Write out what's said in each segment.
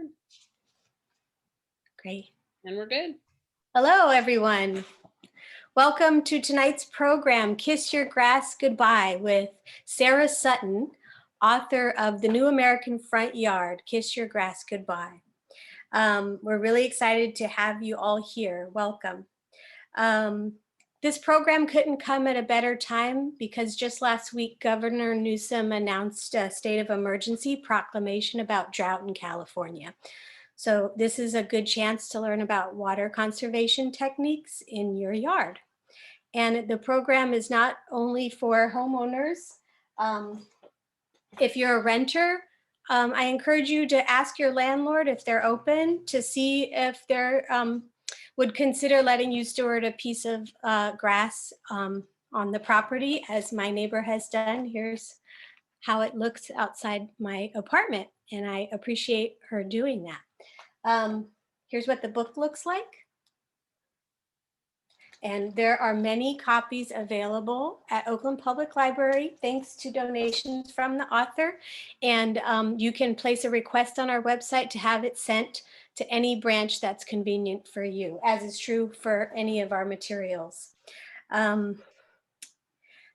record. Great. And we're good. Hello, everyone. Welcome to tonight's program, Kiss Your Grass Goodbye, with Sarah Sutton, author of The New American Front Yard, Kiss Your Grass Goodbye. We're really excited to have you all here. Welcome. This program couldn't come at a better time because just last week, Governor Newsom announced a state of emergency proclamation about drought in California. So this is a good chance to learn about water conservation techniques in your yard. And the program is not only for homeowners. If you're a renter, I encourage you to ask your landlord if they're open to see if they're would consider letting you steward a piece of grass on the property, as my neighbor has done. Here's how it looks outside my apartment, and I appreciate her doing that. Here's what the book looks like. And there are many copies available at Oakland Public Library, thanks to donations from the author. And you can place a request on our website to have it sent to any branch that's convenient for you, as is true for any of our materials.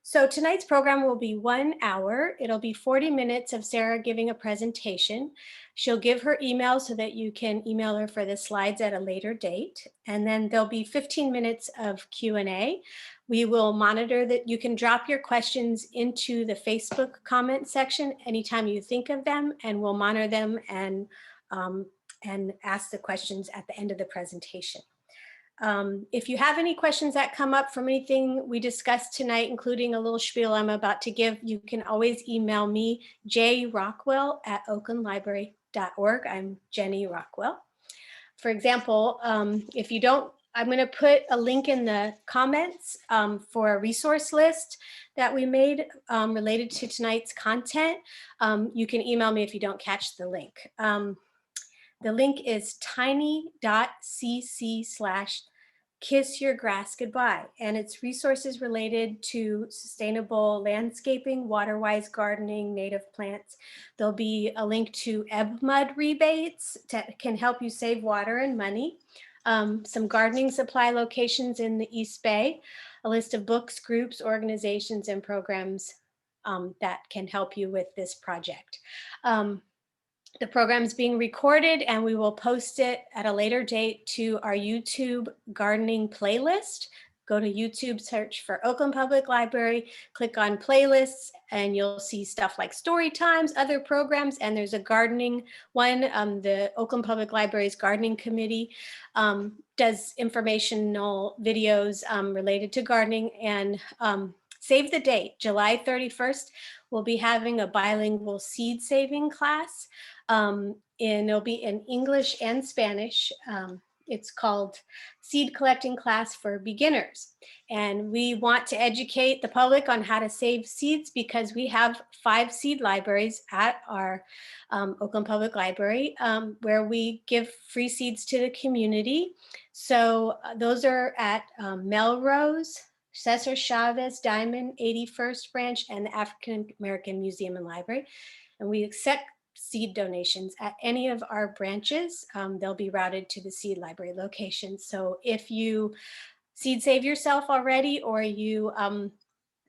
So tonight's program will be 1 hour. It'll be 40 minutes of Sarah giving a presentation. She'll give her email so that you can email her for the slides at a later date. And then there'll be 15 minutes of Q&A. We will monitor that. You can drop your questions into the Facebook comment section anytime you think of them, and we'll monitor them and ask the questions at the end of the presentation. If you have any questions that come up from anything we discussed tonight, including a little spiel I'm about to give, you can always email me, jrockwell@oaklandlibrary.org. I'm Jenny Rockwell. For example, if you don't, I'm going to put a link in the comments for a resource list that we made related to tonight's content. You can email me if you don't catch the link. The link is tiny.cc/Kiss Your Grass Goodbye, and it's resources related to sustainable landscaping, water-wise gardening, native plants. There'll be a link to ebb mud rebates that can help you save water and money, some gardening supply locations in the East Bay, a list of books, groups, organizations, and programs that can help you with this project. The program is being recorded, and we will post it at a later date to our YouTube gardening playlist. Go to YouTube, search for Oakland Public Library, click on playlists, and you'll see stuff like story times, other programs, and there's a gardening one. The Oakland Public Library's gardening committee does informational videos related to gardening. And save the date, July 31st, we'll be having a bilingual seed saving class. And it'll be in English and Spanish. It's called Seed Collecting Class for Beginners. And we want to educate the public on how to save seeds because we have 5 seed libraries at our Oakland Public Library where we give free seeds to the community. So those are at Melrose, Cesar Chavez, Diamond, 81st Branch, and the African American Museum and Library. And we accept seed donations at any of our branches. They'll be routed to the seed library location. So if you seed save yourself already, or you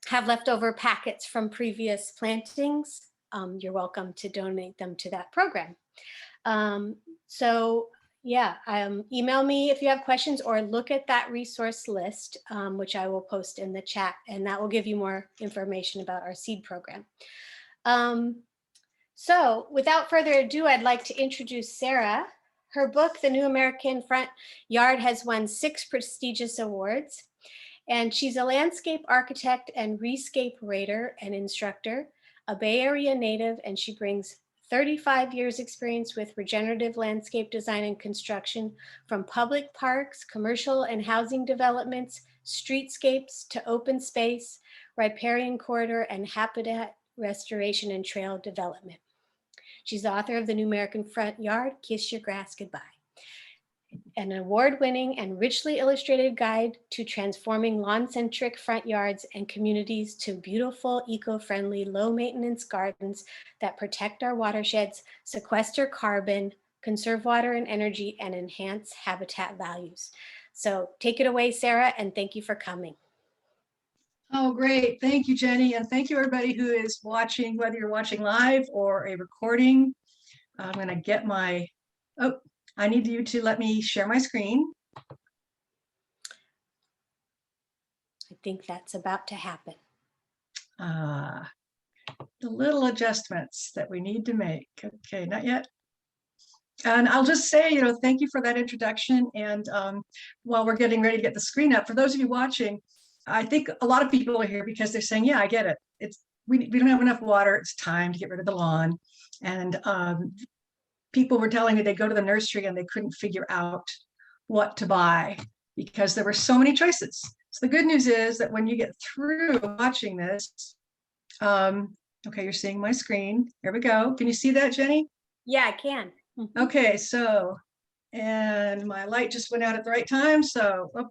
have leftover packets from previous plantings, you're welcome to donate them to that program. Email me if you have questions, or look at that resource list, which I will post in the chat, and that will give you more information about our seed program. So without further ado, I'd like to introduce Sarah. Her book, The New American Front Yard, has won 6 prestigious awards, and she's a landscape architect and rescape rater and instructor, a Bay Area native, and she brings 35 years experience with regenerative landscape design and construction, from public parks, commercial and housing developments, streetscapes to open space, riparian corridor, and habitat restoration and trail development. She's the author of The New American Front Yard, Kiss Your Grass Goodbye, an award-winning and richly illustrated guide to transforming lawn-centric front yards and communities to beautiful, eco-friendly, low-maintenance gardens that protect our watersheds, sequester carbon, conserve water and energy, and enhance habitat values. So take it away, Sarah, and thank you for coming. Oh, great. Thank you, Jenny. And thank you, everybody who is watching, whether you're watching live or a recording. I'm going to get my, oh, I need you to let me share my screen. I think that's about to happen. The little adjustments that we need to make. Okay, not yet. And I'll just say, thank you for that introduction. And while we're getting ready to get the screen up, for those of you watching, I think a lot of people are here because they're saying, yeah, I get it. We don't have enough water. It's time to get rid of the lawn. And people were telling me they go to the nursery and they couldn't figure out what to buy because there were so many choices. So the good news is that when you get through watching this, okay, you're seeing my screen. Here we go. Can you see that, Jenny? Yeah, I can. Okay, so, and my light just went out at the right time. So, oh,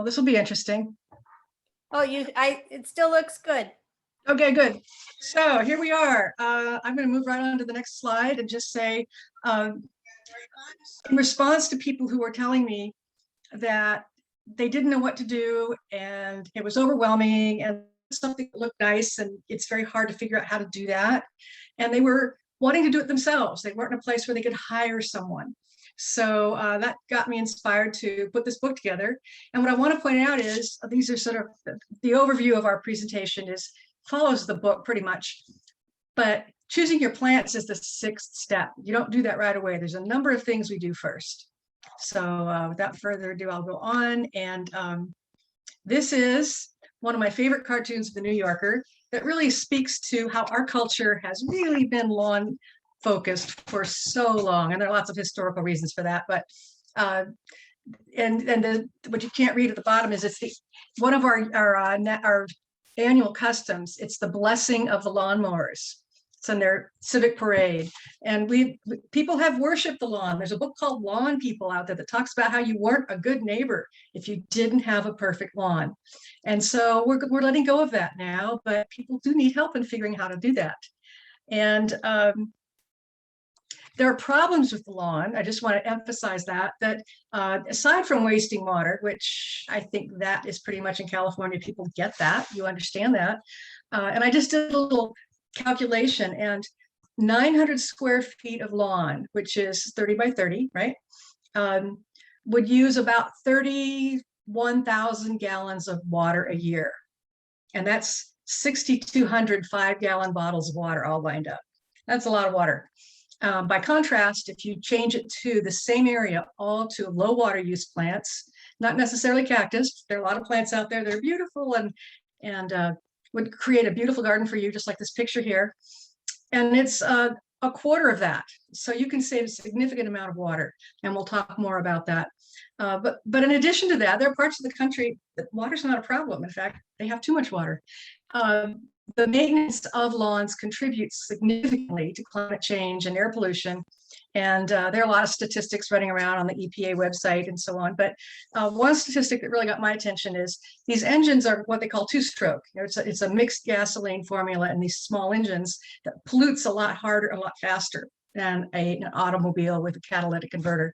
this will be interesting. Oh, it still looks good. Okay, good. So here we are. I'm going to move right on to the next slide and just say, in response to people who were telling me that they didn't know what to do and it was overwhelming and something that looked nice and it's very hard to figure out how to do that. And they were wanting to do it themselves. They weren't in a place where they could hire someone. So that got me inspired to put this book together. And what I want to point out is these are sort of the overview of our presentation follows the book pretty much. But choosing your plants is the 6th step. You don't do that right away. There's a number of things we do first. So without further ado, I'll go on. And this is one of my favorite cartoons of the New Yorker that really speaks to how our culture has really been lawn focused for so long. And there are lots of historical reasons for that. But what you can't read at the bottom is one of our annual customs. It's the blessing of the lawnmowers. It's in their civic parade. And people have worshiped the lawn. There's a book called Lawn People out there that talks about how you weren't a good neighbor if you didn't have a perfect lawn. And so we're letting go of that now, but people do need help in figuring how to do that. And there are problems with the lawn. I just want to emphasize that aside from wasting water, which I think that is pretty much in California, people get that, you understand that. And I just did a little calculation, and 900 square feet of lawn, which is 30 by 30, right? Would use about 31,000 gallons of water a year. And that's 6,200 5-gallon bottles of water all lined up. That's a lot of water. By contrast, if you change it to the same area, all to low water use plants, not necessarily cactus, there are a lot of plants out there that are beautiful and would create a beautiful garden for you, just like this picture here. And it's a quarter of that. So you can save a significant amount of water, and we'll talk more about that. But in addition to that, there are parts of the country that water's not a problem. In fact, they have too much water. The maintenance of lawns contributes significantly to climate change and air pollution. And there are a lot of statistics running around on the EPA website and so on. But one statistic that really got my attention is these engines are what they call two-stroke. It's a mixed gasoline formula in these small engines that pollutes a lot harder, a lot faster than an automobile with a catalytic converter.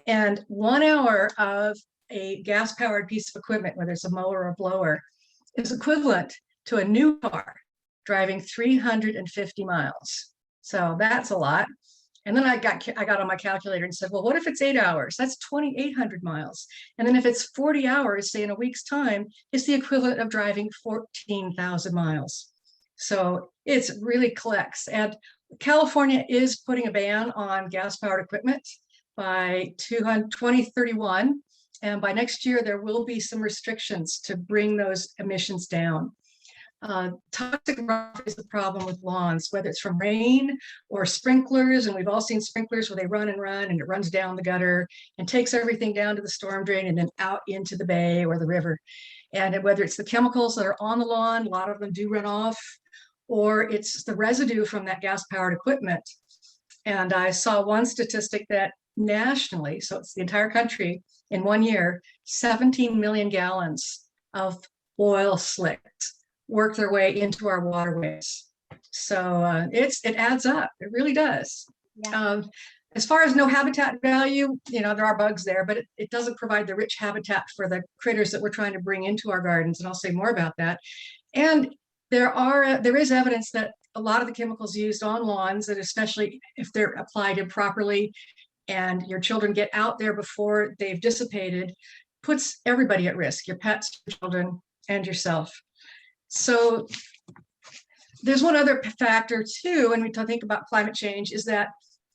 And 1 hour of a gas-powered piece of equipment, whether it's a mower or a blower, is equivalent to a new car driving 350 miles. So that's a lot. And then I got on my calculator and said, well, what if it's 8 hours? That's 2,800 miles. And then if it's 40 hours, say in a week's time, it's the equivalent of driving 14,000 miles. So it's really collects. And California is putting a ban on gas-powered equipment by 2031. And by next year, there will be some restrictions to bring those emissions down. Toxic runoff is the problem with lawns, whether it's from rain or sprinklers. And we've all seen sprinklers where they run and it runs down the gutter and takes everything down to the storm drain and then out into the bay or the river. And whether it's the chemicals that are on the lawn, a lot of them do run off, or it's the residue from that gas-powered equipment. And I saw one statistic that nationally, so it's the entire country, in 1 year, 17 million gallons of oil slicks work their way into our waterways. So it adds up. It really does. Yeah. As far as no habitat value, there are bugs there, but it doesn't provide the rich habitat for the critters that we're trying to bring into our gardens. And I'll say more about that. And there is evidence that a lot of the chemicals used on lawns, and especially if they're applied improperly and your children get out there before they've dissipated, puts everybody at risk, your pets, your children, and yourself. So there's one other factor too, when we think about climate change, is that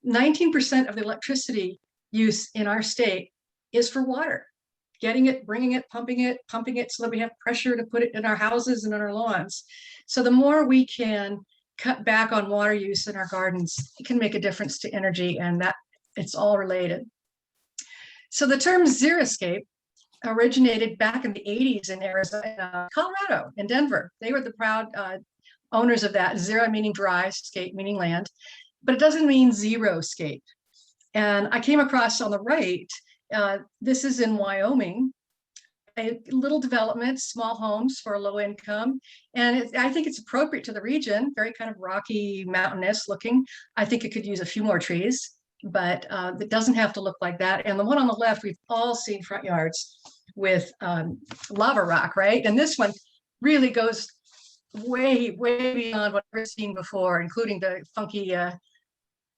19% of the electricity use in our state is for water. Getting it, bringing it, pumping it so that we have pressure to put it in our houses and on our lawns. So the more we can cut back on water use in our gardens, it can make a difference to energy, and that it's all related. So the term Xeriscape originated back in the 80s in Arizona, Colorado, in Denver. They were the proud owners of that. Xera meaning dry, scape meaning land, but it doesn't mean zero scape. And I came across on the right, this is in Wyoming, a little development, small homes for a low income. And I think it's appropriate to the region, very kind of rocky, mountainous looking. I think it could use a few more trees, but it doesn't have to look like that. And the one on the left, we've all seen front yards with lava rock, right? And this one really goes way, way beyond what I've seen before, including the funky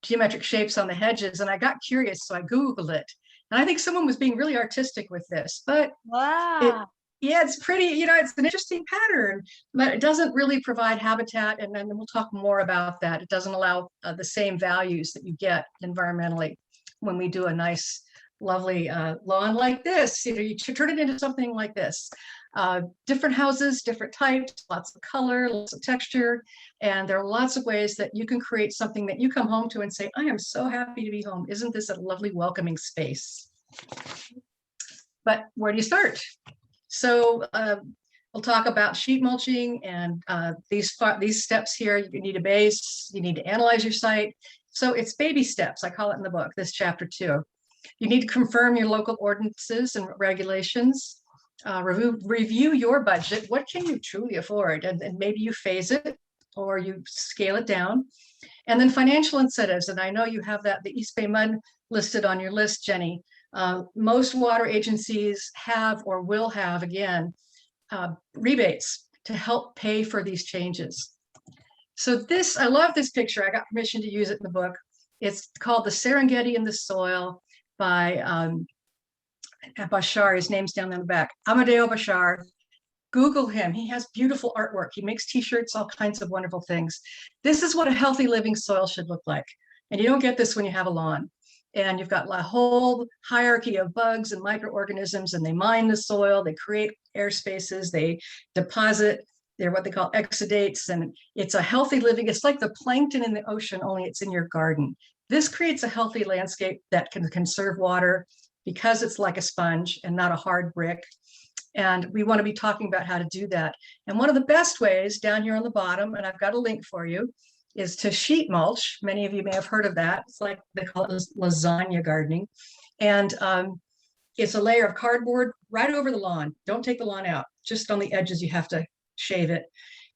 geometric shapes on the hedges. And I got curious, so I Googled it. And I think someone was being really artistic with this, but Wow. it's pretty, it's an interesting pattern, but it doesn't really provide habitat. And then we'll talk more about that. It doesn't allow the same values that you get environmentally when we do a nice, lovely lawn like this. You turn it into something like this. Different houses, different types, lots of color, lots of texture. And there are lots of ways that you can create something that you come home to and say, I am so happy to be home. Isn't this a lovely, welcoming space? But where do you start? So we'll talk about sheet mulching and these steps here. You need a base, you need to analyze your site. So it's baby steps, I call it in the book, this chapter 2. You need to confirm your local ordinances and regulations. Review your budget. What can you truly afford? And maybe you phase it or you scale it down. And then financial incentives. And I know you have the East Bay Mud listed on your list, Jenny. Most water agencies have or will have, again, rebates to help pay for these changes. So I love this picture. I got permission to use it in the book. It's called The Serengeti in the Soil by Bashar. His name's down on the back. Amadeo Bashar. Google him. He has beautiful artwork. He makes t-shirts, all kinds of wonderful things. This is what a healthy living soil should look like. And you don't get this when you have a lawn. And you've got a whole hierarchy of bugs and microorganisms, and they mine the soil, they create air spaces, they deposit, they're what they call exudates, and it's a healthy living. It's like the plankton in the ocean, only it's in your garden. This creates a healthy landscape that can conserve water because it's like a sponge and not a hard brick. And we want to be talking about how to do that. And one of the best ways down here on the bottom, and I've got a link for you, is to sheet mulch. Many of you may have heard of that. It's like they call it lasagna gardening. And it's a layer of cardboard right over the lawn. Don't take the lawn out. Just on the edges, you have to shave it.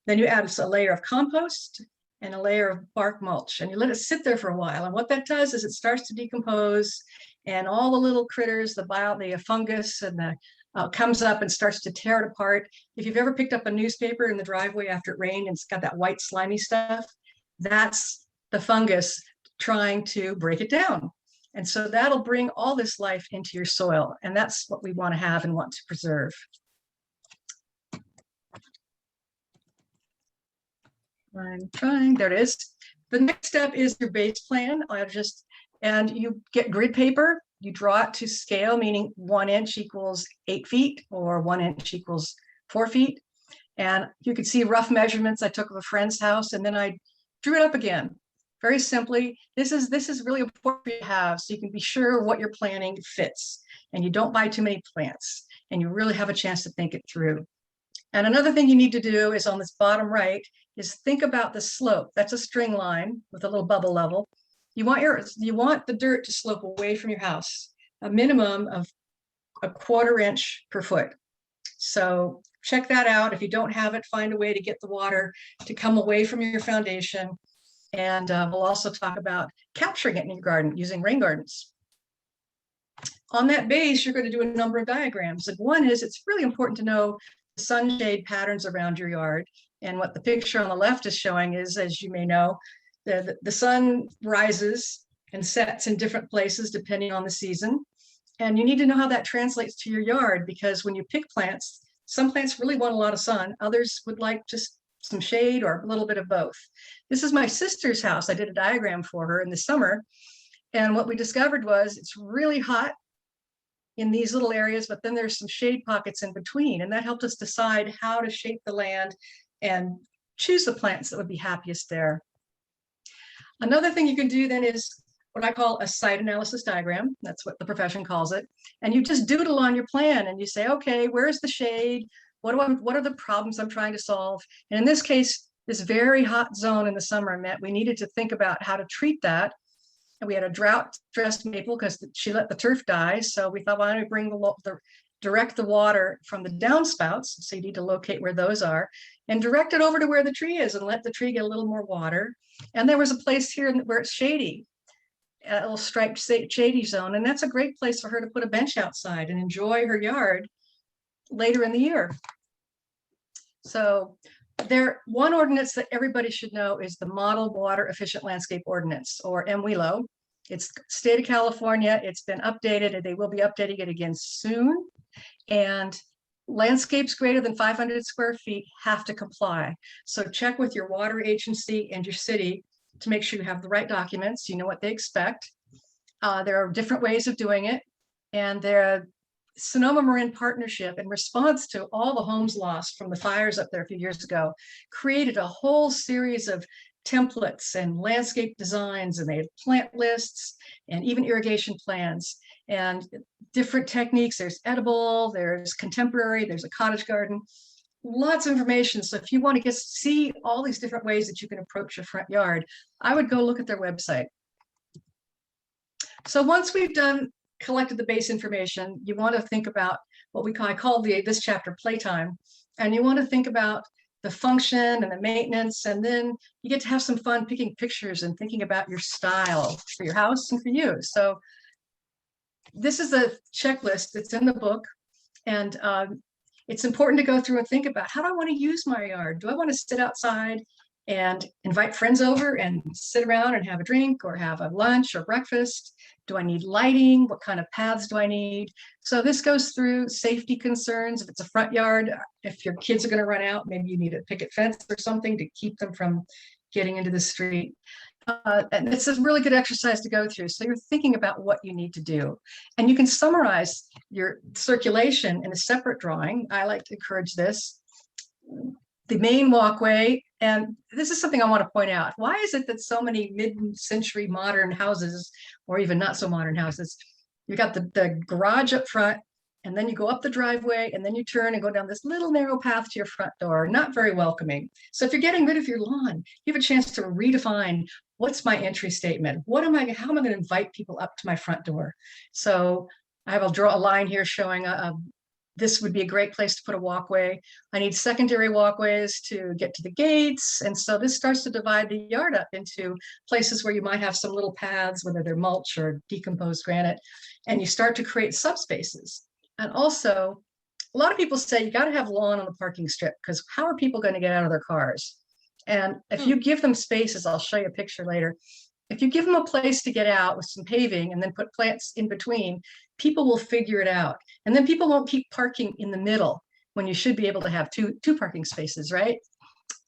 Then you add a layer of compost and a layer of bark mulch, and you let it sit there for a while. And what that does is it starts to decompose, and all the little critters, the fungus and the comes up and starts to tear it apart. If you've ever picked up a newspaper in the driveway after it rained and it's got that white slimy stuff, that's the fungus trying to break it down. And so that'll bring all this life into your soil. And that's what we want to have and want to preserve. I'm trying, there it is. The next step is your base plan. And you get grid paper, you draw it to scale, meaning 1 inch equals 8 feet or 1 inch equals 4 feet. And you can see rough measurements I took of a friend's house, and then I drew it up again. Very simply, this is really important for you to have, so you can be sure what you're planning fits, and you don't buy too many plants, and you really have a chance to think it through. And another thing you need to do is on this bottom right is think about the slope. That's a string line with a little bubble level. You want the dirt to slope away from your house, a minimum of 1/4 inch per foot. So check that out. If you don't have it, find a way to get the water to come away from your foundation. And we'll also talk about capturing it in your garden using rain gardens. On that base, you're going to do a number of diagrams. And one is, it's really important to know the sunshade patterns around your yard. And what the picture on the left is showing is, as you may know, the sun rises and sets in different places depending on the season. And you need to know how that translates to your yard, because when you pick plants, some plants really want a lot of sun. Others would like just some shade or a little bit of both. This is my sister's house. I did a diagram for her in the summer. And what we discovered was it's really hot in these little areas, but then there's some shade pockets in between. And that helped us decide how to shape the land and choose the plants that would be happiest there. Another thing you can do then is what I call a site analysis diagram. That's what the profession calls it. And you just doodle on your plan and you say, okay, where's the shade? What are the problems I'm trying to solve? And in this case, this very hot zone in the summer meant we needed to think about how to treat that. And we had a drought-stressed maple because she let the turf die. So we thought, why don't we bring direct the water from the downspouts? So you need to locate where those are and direct it over to where the tree is and let the tree get a little more water. And there was a place here where it's shady, a little striped shady zone. And that's a great place for her to put a bench outside and enjoy her yard later in the year. So one ordinance that everybody should know is the Model Water Efficient Landscape Ordinance, or MWELO. It's state of California. It's been updated and they will be updating it again soon. And landscapes greater than 500 square feet have to comply. So check with your water agency and your city to make sure you have the right documents, you know what they expect. There are different ways of doing it. And Sonoma Marin Partnership, in response to all the homes lost from the fires up there a few years ago, created a whole series of templates and landscape designs, and they had plant lists and even irrigation plans and different techniques. There's edible, there's contemporary, there's a cottage garden, lots of information. So if you want to see all these different ways that you can approach your front yard, I would go look at their website. So once we've collected the base information, you want to think about what I call this chapter playtime. And you want to think about the function and the maintenance, and then you get to have some fun picking pictures and thinking about your style for your house and for you. So this is a checklist that's in the book, and it's important to go through and think about, how do I want to use my yard? Do I want to sit outside and invite friends over and sit around and have a drink or have a lunch or breakfast? Do I need lighting? What kind of paths do I need? So this goes through safety concerns. If it's a front yard, if your kids are going to run out, maybe you need a picket fence or something to keep them from getting into the street. And it's a really good exercise to go through. So you're thinking about what you need to do. And you can summarize your circulation in a separate drawing. I like to encourage this. The main walkway, and this is something I want to point out. Why is it that so many mid-century modern houses, or even not so modern houses, you've got the garage up front, and then you go up the driveway, and then you turn and go down this little narrow path to your front door? Not very welcoming. So if you're getting rid of your lawn, you have a chance to redefine, what's my entry statement? How am I going to invite people up to my front door? So I will draw a line here showing this would be a great place to put a walkway. I need secondary walkways to get to the gates. And so this starts to divide the yard up into places where you might have some little paths, whether they're mulch or decomposed granite, and you start to create subspaces. And also, a lot of people say you got to have lawn on the parking strip, because how are people going to get out of their cars? And if you give them spaces, I'll show you a picture later. If you give them a place to get out with some paving and then put plants in between, people will figure it out. And then people won't keep parking in the middle when you should be able to have two parking spaces, right?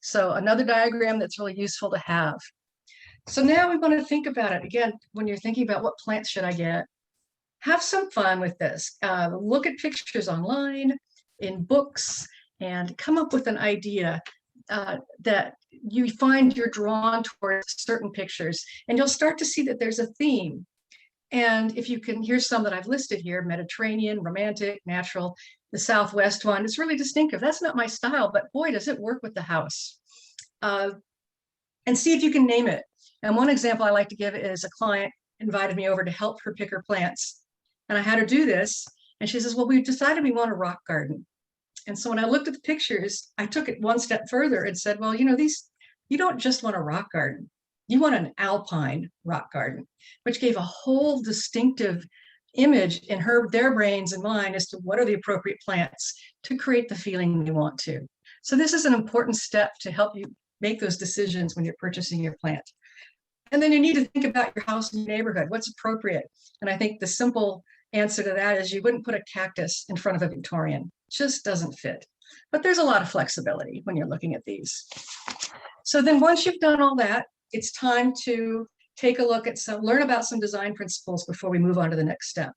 So another diagram that's really useful to have. So now we want to think about it. Again, when you're thinking about what plants should I get, have some fun with this. Look at pictures online, in books, and come up with an idea that you find you're drawn towards certain pictures, and you'll start to see that there's a theme. And if you can, here's some that I've listed here: Mediterranean, romantic, natural. The Southwest one is really distinctive. That's not my style, but boy, does it work with the house. And see if you can name it. And one example I like to give is a client invited me over to help her pick her plants. And I had her do this. And she says, well, we've decided we want a rock garden. And so when I looked at the pictures, I took it one step further and said, well, you know, you don't just want a rock garden. You want an alpine rock garden, which gave a whole distinctive image in their brains and mine as to what are the appropriate plants to create the feeling you want to. So this is an important step to help you make those decisions when you're purchasing your plant. And then you need to think about your house and your neighborhood, what's appropriate. And I think the simple answer to that is you wouldn't put a cactus in front of a Victorian. It just doesn't fit. But there's a lot of flexibility when you're looking at these. So then once you've done all that, it's time to take a look at learn about some design principles before we move on to the next step.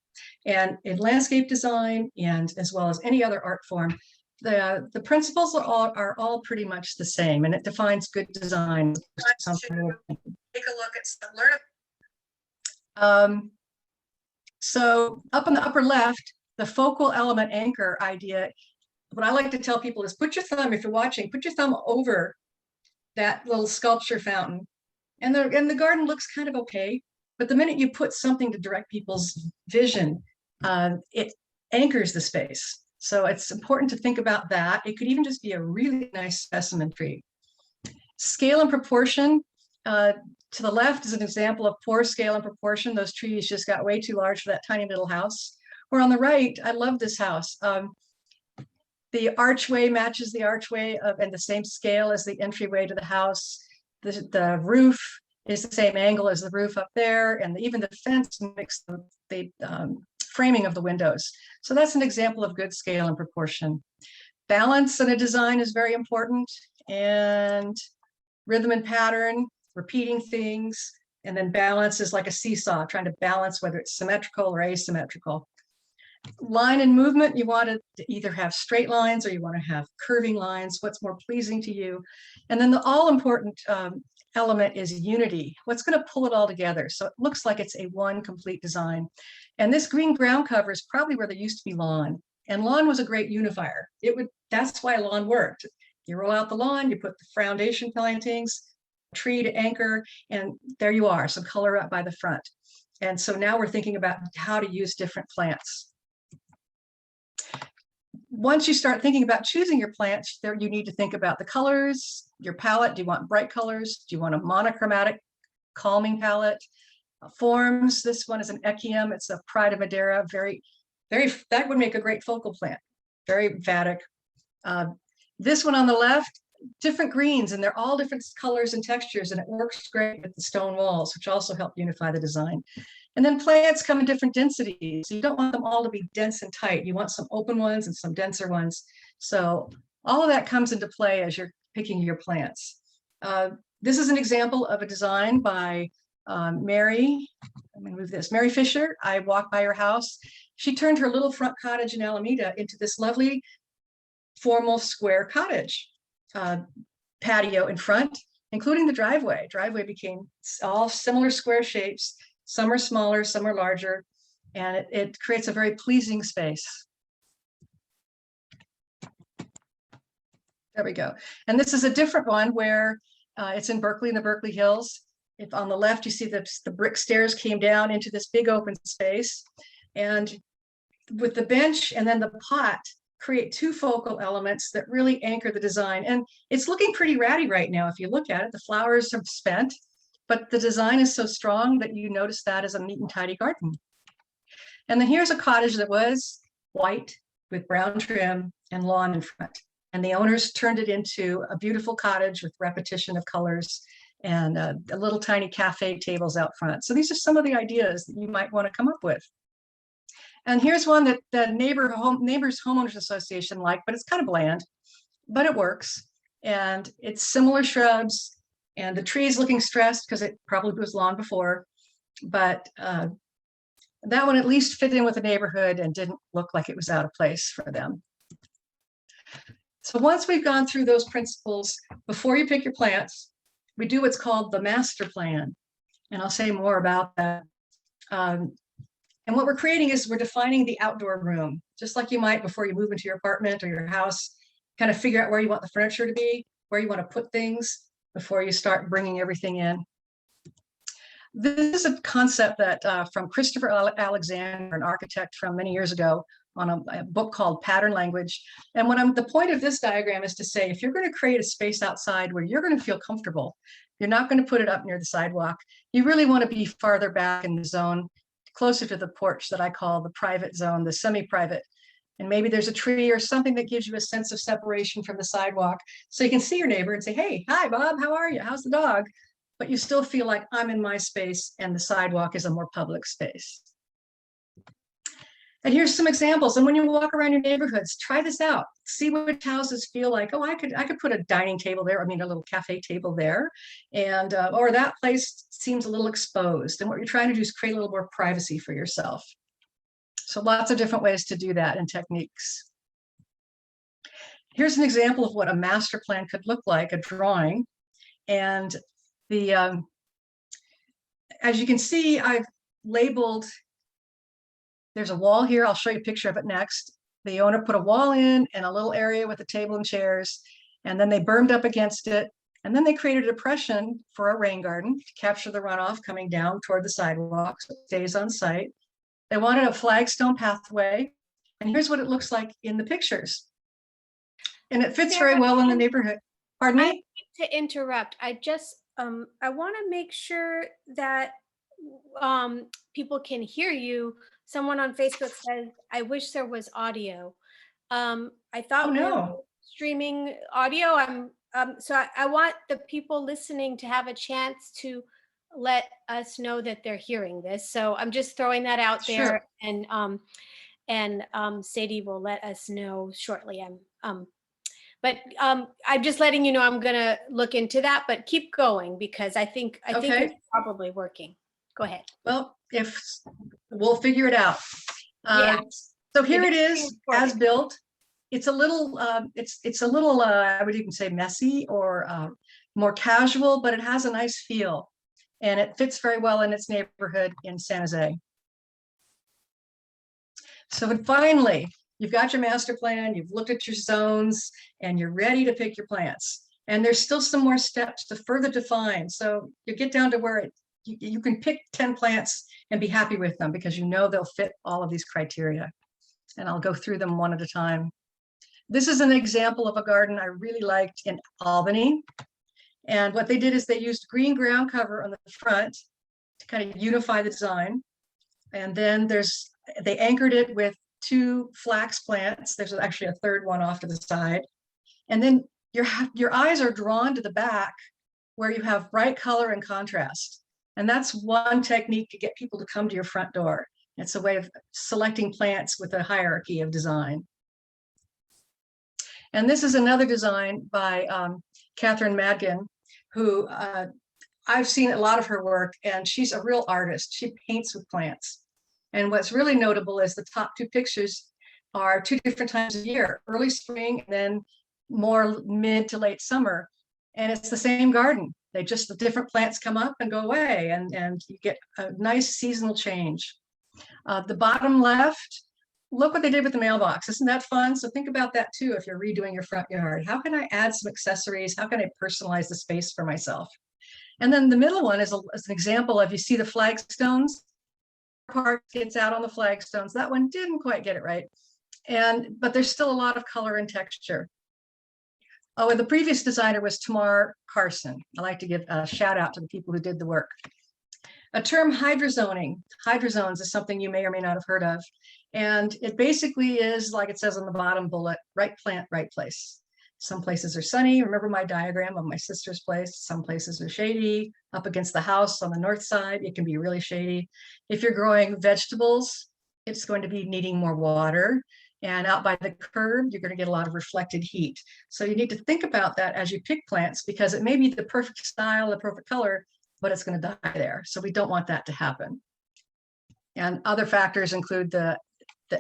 And in landscape design, and as well as any other art form, the principles are all pretty much the same, and it defines good design. Take a look at so up in the upper left, the focal element anchor idea, what I like to tell people is put your thumb, if you're watching, put your thumb over that little sculpture fountain. And the garden looks kind of okay, but the minute you put something to direct people's vision, it anchors the space. So it's important to think about that. It could even just be a really nice specimen tree. Scale and proportion. To the left is an example of poor scale and proportion. Those trees just got way too large for that tiny little house. Or on the right, I love this house. The archway matches the archway and the same scale as the entryway to the house. The roof is the same angle as the roof up there, and even the fence makes the framing of the windows. So that's an example of good scale and proportion. Balance in a design is very important, and rhythm and pattern, repeating things, and then balance is like a seesaw, trying to balance whether it's symmetrical or asymmetrical. Line and movement, you want to either have straight lines or you want to have curving lines, what's more pleasing to you. And then the all-important element is unity. What's going to pull it all together? So it looks like it's a one complete design. And this green ground cover is probably where there used to be lawn. And lawn was a great unifier. That's why lawn worked. You roll out the lawn, you put the foundation plantings, tree to anchor, and there you are, some color up by the front. And so now we're thinking about how to use different plants. Once you start thinking about choosing your plants, you need to think about the colors, your palette. Do you want bright colors? Do you want a monochromatic calming palette? Forms, this one is an Echium. It's a Pride of Madeira. That would make a great focal plant. Very emphatic. This one on the left, different greens, and they're all different colors and textures, and it works great with the stone walls, which also help unify the design. And then plants come in different densities. So you don't want them all to be dense and tight. You want some open ones and some denser ones. So all of that comes into play as you're picking your plants. This is an example of a design by Mary. I'm going to move this. Mary Fisher. I walked by her house. She turned her little front cottage in Alameda into this lovely formal square cottage. Patio in front, including the driveway. Driveway became all similar square shapes. Some are smaller, some are larger, and it creates a very pleasing space. There we go. And this is a different one where it's in Berkeley, in the Berkeley Hills. If on the left, you see the brick stairs came down into this big open space. And with the bench and then the pot, create two focal elements that really anchor the design. And it's looking pretty ratty right now. If you look at it, the flowers have spent, but the design is so strong that you notice that as a neat and tidy garden. And then here's a cottage that was white with brown trim and lawn in front. And the owners turned it into a beautiful cottage with repetition of colors and little tiny cafe tables out front. So these are some of the ideas that you might want to come up with. And here's one that the Neighbors Homeowners Association liked, but it's kind of bland, but it works. And it's similar shrubs, and the tree is looking stressed because it probably was long before, but that one at least fit in with the neighborhood and didn't look like it was out of place for them. So once we've gone through those principles, before you pick your plants, we do what's called the master plan. And I'll say more about that. And what we're creating is we're defining the outdoor room, just like you might before you move into your apartment or your house, kind of figure out where you want the furniture to be, where you want to put things before you start bringing everything in. This is a concept that from Christopher Alexander, an architect from many years ago, on a book called Pattern Language. And the point of this diagram is to say, if you're going to create a space outside where you're going to feel comfortable, You're not going to put it up near the sidewalk. You really want to be farther back in the zone, closer to the porch that I call the private zone, the semi-private. And maybe there's a tree or something that gives you a sense of separation from the sidewalk. So you can see your neighbor and say, hey, hi, Bob, how are you? How's the dog? But you still feel like I'm in my space and the sidewalk is a more public space. And here's some examples. And when you walk around your neighborhoods, try this out. See which houses feel like, oh, I could put a dining table there. I mean, a little cafe table there. And, or that place seems a little exposed. And what you're trying to do is create a little more privacy for yourself. So lots of different ways to do that and techniques. Here's an example of what a master plan could look like, a drawing. And the, as you can see, I've labeled, there's a wall here. I'll show you a picture of it next. The owner put a wall in and a little area with a table and chairs, and then they bermed up against it. And then they created a depression for a rain garden to capture the runoff coming down toward the sidewalk so it stays on site. They wanted a flagstone pathway. And here's what it looks like in the pictures. And it fits very well in the neighborhood. Pardon me? To interrupt, I just, I want to make sure that people can hear you. Someone on Facebook says, I wish there was audio. I thought we were streaming audio. So I want the people listening to have a chance to let us know that they're hearing this. So I'm just throwing that out there. Sure. And Sadie will let us know shortly. But I'm just letting you know I'm gonna look into that, but keep going because I think it's probably working. Go ahead. Well, if we'll figure it out. Yeah. So here it is, as built. It's a little, it's a little, I would even say messy or more casual, but it has a nice feel, and it fits very well in its neighborhood in San Jose. So finally, you've got your master plan, you've looked at your zones, and you're ready to pick your plants. And there's still some more steps to further define. So you get down to where you can pick 10 plants and be happy with them because you know they'll fit all of these criteria. And I'll go through them one at a time. This is an example of a garden I really liked in Albany. And what they did is they used green ground cover on the front to kind of unify the design. And then they anchored it with 2 flax plants. There's actually a third one off to the side. And then your eyes are drawn to the back where you have bright color and contrast. And that's one technique to get people to come to your front door. It's a way of selecting plants with a hierarchy of design. And this is another design by Catherine Madgen, who I've seen a lot of her work, and she's a real artist. She paints with plants. And what's really notable is the top 2 pictures are 2 different times of year, early spring and then more mid to late summer. And it's the same garden. The different plants come up and go away, and you get a nice seasonal change. The bottom left, look what they did with the mailbox. Isn't that fun? So think about that too if you're redoing your front yard. How can I add some accessories? How can I personalize the space for myself? And then the middle one is an example of, you see the flagstones? Part gets out on the flagstones. That one didn't quite get it right. But there's still a lot of color and texture. Oh, and the previous designer was Tamar Carson. I like to give a shout out to the people who did the work. A term, hydrozoning. Hydrozones is something you may or may not have heard of. And it basically is, like it says on the bottom bullet, right plant, right place. Some places are sunny. Remember my diagram of my sister's place. Some places are shady. Up against the house on the north side, it can be really shady. If you're growing vegetables, it's going to be needing more water. And out by the curb, you're going to get a lot of reflected heat. So you need to think about that as you pick plants, because it may be the perfect style, the perfect color, but it's going to die there. So we don't want that to happen. And other factors include the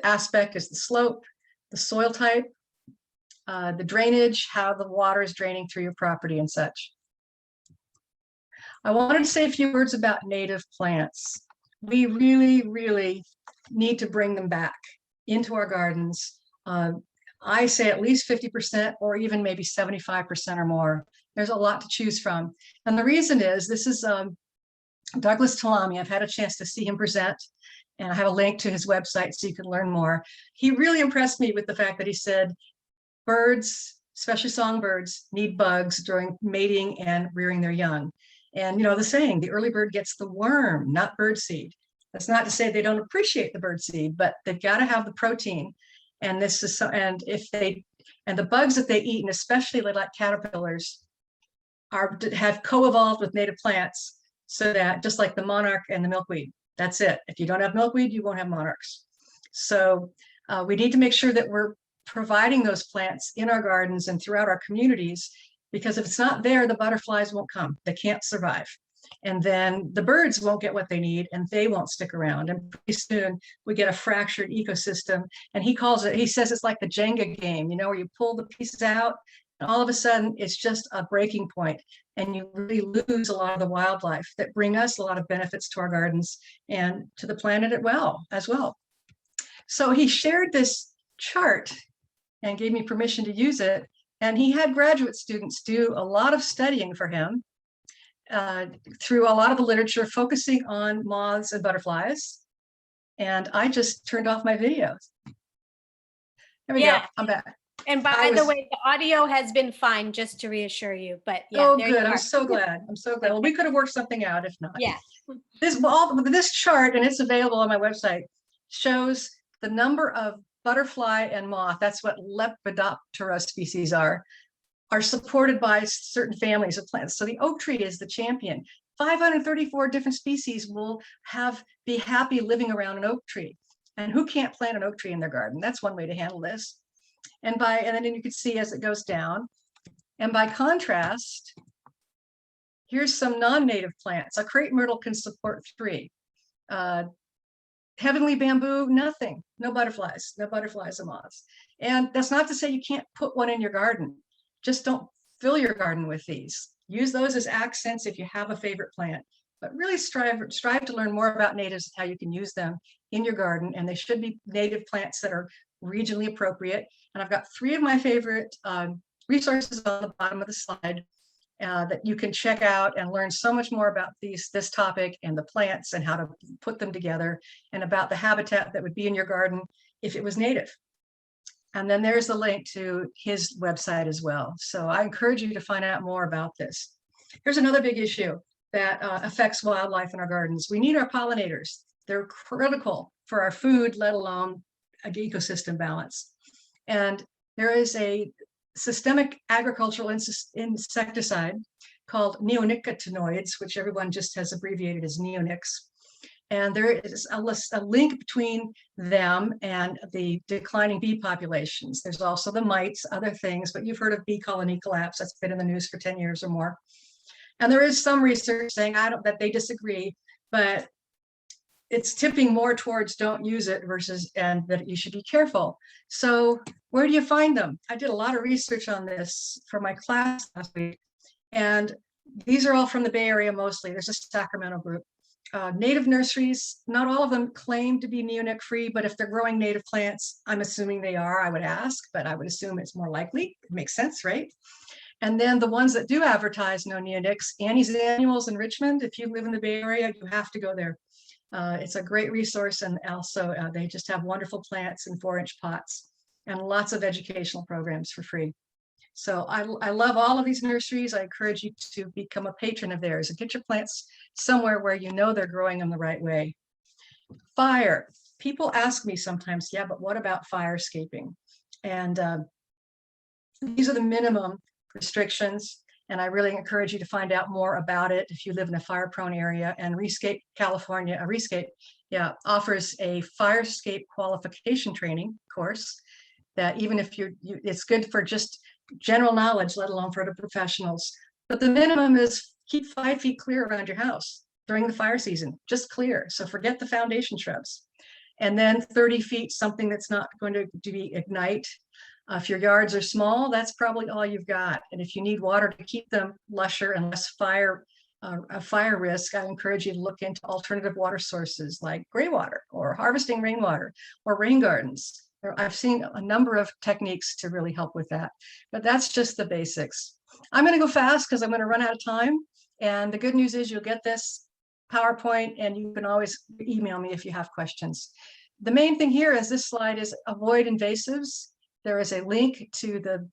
aspect is the slope, the soil type, the drainage, how the water is draining through your property and such. I wanted to say a few words about native plants. We really, really need to bring them back into our gardens. I say at least 50% or even maybe 75% or more. There's a lot to choose from. And the reason is, this is Douglas Talami. I've had a chance to see him present, and I have a link to his website so you can learn more. He really impressed me with the fact that he said, birds especially songbirds, need bugs during mating and rearing their young. And the saying, the early bird gets the worm, not birdseed. That's not to say they don't appreciate the birdseed, but they've got to have the protein. And this is and the bugs that they eat, and especially like caterpillars, have co-evolved with native plants, so that just like the monarch and the milkweed, that's it. If you don't have milkweed, you won't have monarchs. So we need to make sure that we're providing those plants in our gardens and throughout our communities, because if it's not there, the butterflies won't come. They can't survive. And then the birds won't get what they need, and they won't stick around. And pretty soon we get a fractured ecosystem. And he says it's like the Jenga game, where you pull the pieces out, and all of a sudden it's just a breaking point, and you really lose a lot of the wildlife that bring us a lot of benefits to our gardens and to the planet as well. So he shared this chart and gave me permission to use it. And he had graduate students do a lot of studying for him through a lot of the literature focusing on moths and butterflies. And I just turned off my videos. There we go. I'm back. And by the way, the audio has been fine, just to reassure you. But yeah, oh, good. I'm so glad. I'm so glad. Well, we could have worked something out if not. Yeah. This chart, and it's available on my website, shows the number of butterfly and moth, that's what Lepidoptera species are supported by certain families of plants. So the oak tree is the champion. 534 different species will be happy living around an oak tree. And who can't plant an oak tree in their garden? That's one way to handle this. And then you can see as it goes down. And by contrast, here's some non-native plants. A crepe myrtle can support 3. Heavenly bamboo, nothing, no butterflies or moths. And that's not to say you can't put one in your garden. Just don't fill your garden with these. Use those as accents if you have a favorite plant, but really strive to learn more about natives and how you can use them in your garden. And they should be native plants that are regionally appropriate. And I've got 3 of my favorite resources on the bottom of the slide that you can check out and learn so much more about this topic and the plants and how to put them together, and about the habitat that would be in your garden if it was native. And then there's the link to his website as well. So I encourage you to find out more about this. Here's another big issue that affects wildlife in our gardens. We need our pollinators. They're critical for our food, let alone an ecosystem balance. And there is a systemic agricultural insecticide called neonicotinoids, which everyone just has abbreviated as neonics. And there is a link between them and the declining bee populations. There's also the mites, other things, but you've heard of bee colony collapse. That's been in the news for 10 years or more. And there is some research saying that they disagree, but it's tipping more towards don't use it and that you should be careful. So where do you find them? I did a lot of research on this for my class last week, and these are all from the Bay Area mostly. There's a Sacramento group. Native nurseries, not all of them claim to be neonic free, but if they're growing native plants, I'm assuming they are. I would ask, but I would assume it's more likely. It makes sense, right? And then the ones that do advertise no neonics, Annie's Annuals in Richmond, if you live in the Bay Area, you have to go there. It's a great resource, and also they just have wonderful plants in 4-inch pots and lots of educational programs for free. So I love all of these nurseries. I encourage you to become a patron of theirs and get your plants somewhere where you know they're growing them the right way. Fire. People ask me sometimes, yeah, but what about fire escaping? And these are the minimum restrictions. And I really encourage you to find out more about it if you live in a fire-prone area. And Xeriscape California, offers a fire escape qualification training course that even if it's good for just general knowledge, let alone for the professionals. But the minimum is keep 5 feet clear around your house during the fire season, just clear. So forget the foundation shrubs. And then 30 feet, something that's not going to be ignite. If your yards are small, that's probably all you've got. And if you need water to keep them lusher and less fire risk, I encourage you to look into alternative water sources like gray water or harvesting rainwater or rain gardens. I've seen a number of techniques to really help with that, but that's just the basics. I'm going to go fast because I'm going to run out of time. And the good news is you'll get this PowerPoint, and you can always email me if you have questions. The main thing here is this slide is avoid invasives. There is a link to the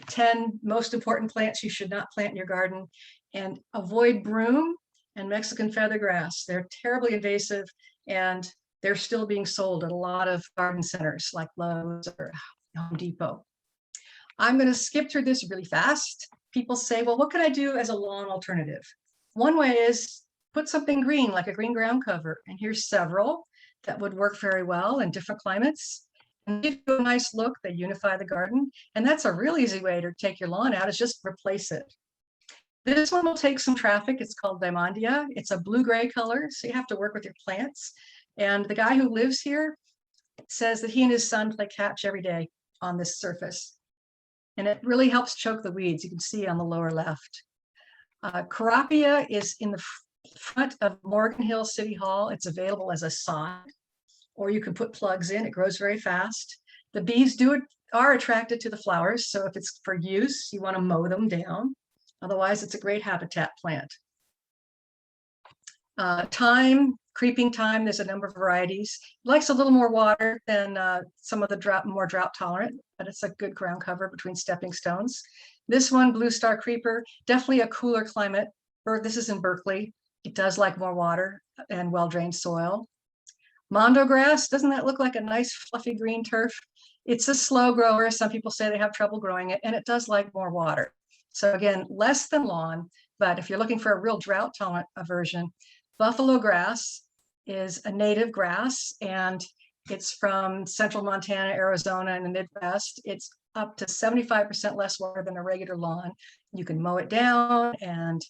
10 most important plants you should not plant in your garden, and avoid broom and Mexican feathergrass. They're terribly invasive, and they're still being sold at a lot of garden centers like Lowe's or Home Depot. I'm going to skip through this really fast. People say, well, what can I do as a lawn alternative? One way is put something green, like a green ground cover. And here's several that would work very well in different climates and give you a nice look. They unify the garden. And that's a real easy way to take your lawn out, is just replace it. This one will take some traffic. It's called Diamondia. It's a blue-gray color, so you have to work with your plants. And the guy who lives here says that he and his son play catch every day on this surface. And it really helps choke the weeds. You can see on the lower left. Carapia is in the front of Morgan Hill City Hall. It's available as a sod, or you can put plugs in. It grows very fast. The bees are attracted to the flowers. So if it's for use, you want to mow them down. Otherwise, it's a great habitat plant. Creeping thyme, there's a number of varieties. It likes a little more water than some of the more drought tolerant, but it's a good ground cover between stepping stones. This one, Blue Star Creeper, definitely a cooler climate. This is in Berkeley. It does like more water and well-drained soil. Mondo grass, doesn't that look like a nice fluffy green turf? It's a slow grower. Some people say they have trouble growing it, and it does like more water. So again, less than lawn, but if you're looking for a real drought tolerant version, buffalo grass is a native grass, and it's from central Montana, Arizona, and the Midwest. It's up to 75% less water than a regular lawn. You can mow it down, and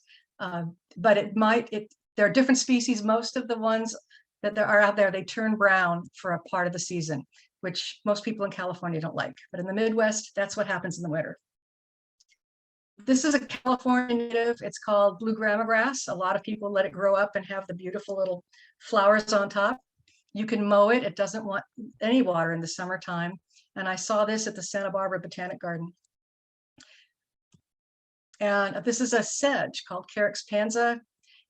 but there are different species. Most of the ones that there are out there, they turn brown for a part of the season, which most people in California don't like. But in the Midwest, that's what happens in the winter. This is a California native. It's called blue grama grass. A lot of people let it grow up and have the beautiful little flowers on top. You can mow it. It doesn't want any water in the summertime. And I saw this at the Santa Barbara Botanic Garden. And this is a sedge called Carex panza.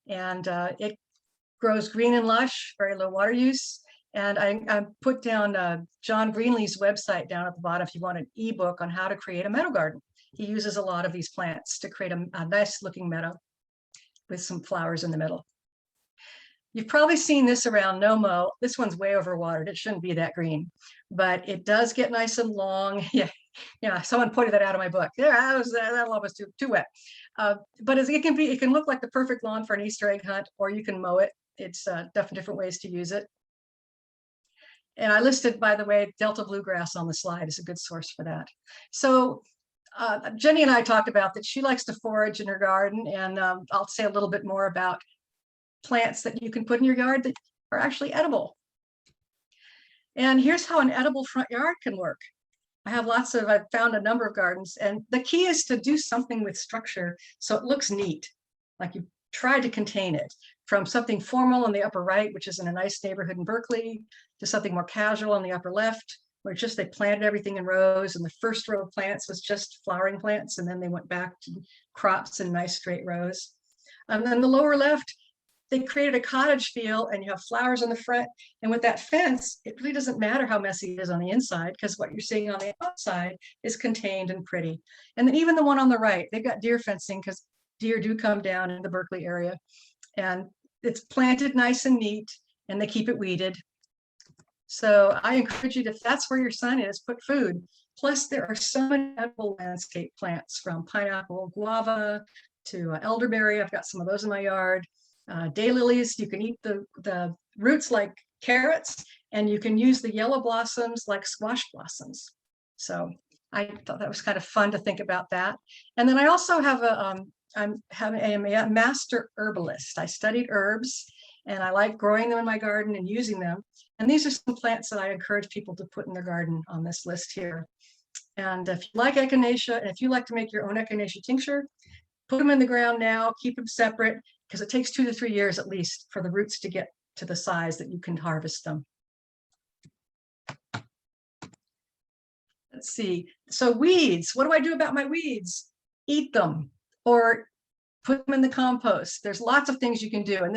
And it grows green and lush, very low water use. And I put down John Greenlee's website down at the bottom if you want an ebook on how to create a meadow garden. He uses a lot of these plants to create a nice looking meadow with some flowers in the middle. You've probably seen this around no mow. This one's way overwatered. It shouldn't be that green, but it does get nice and long. Yeah, someone pointed that out in my book. Yeah, that lawn was too wet. But it can look like the perfect lawn for an Easter egg hunt, or you can mow it. It's definitely different ways to use it. And I listed, by the way, Delta bluegrass on the slide is a good source for that. So Jenny and I talked about that she likes to forage in her garden, and I'll say a little bit more about plants that you can put in your yard that are actually edible. And here's how an edible front yard can work. I've found a number of gardens, and the key is to do something with structure so it looks neat, like you try to contain it, from something formal on the upper right, which is in a nice neighborhood in Berkeley, to something more casual on the upper left, where they planted everything in rows, and the first row of plants was just flowering plants, and then they went back to crops in nice straight rows. And then the lower left, they created a cottage feel, and you have flowers on the front. And with that fence, it really doesn't matter how messy it is on the inside, because what you're seeing on the outside is contained and pretty. And then even the one on the right, they've got deer fencing, because deer do come down in the Berkeley area. And it's planted nice and neat, and they keep it weeded. So I encourage you, if that's where your sun is, put food. Plus, there are so many edible landscape plants, from pineapple, guava to elderberry. I've got some of those in my yard. Daylilies, you can eat the roots like carrots, and you can use the yellow blossoms like squash blossoms. So I thought that was kind of fun to think about that. And then I also have I'm a master herbalist. I studied herbs, and I like growing them in my garden and using them. And these are some plants that I encourage people to put in their garden on this list here. And if you like echinacea, and if you like to make your own echinacea tincture, put them in the ground now, keep them separate, because it takes 2 to 3 years at least for the roots to get to the size that you can harvest them. Let's see. So weeds, what do I do about my weeds? Eat them or put them in the compost. There's lots of things you can do. And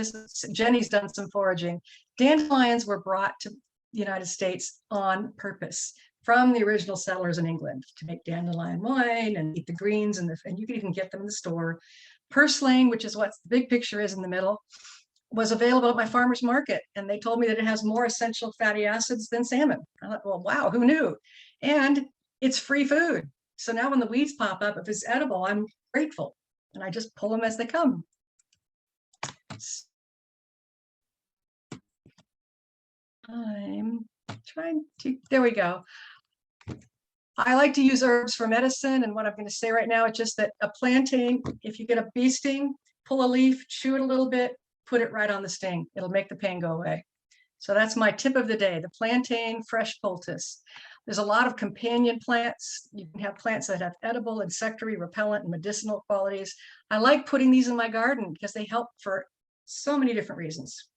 Jenny's done some foraging. Dandelions were brought to the United States on purpose from the original settlers in England to make dandelion wine and eat the greens, and you can even get them in the store. Purslane, which is what the big picture is in the middle, was available at my farmer's market, and they told me that it has more essential fatty acids than salmon. I thought, well, wow, who knew? And it's free food. So now when the weeds pop up, if it's edible, I'm grateful, and I just pull them as they come. I'm trying to, there we go. I like to use herbs for medicine, and what I'm going to say right now is just that a plantain, if you get a bee sting, pull a leaf, chew it a little bit, put it right on the sting. It'll make the pain go away. So that's my tip of the day, the plantain fresh poultice. There's a lot of companion plants. You can have plants that have edible, insectary, repellent, and medicinal qualities. I like putting these in my garden because they help for so many different reasons.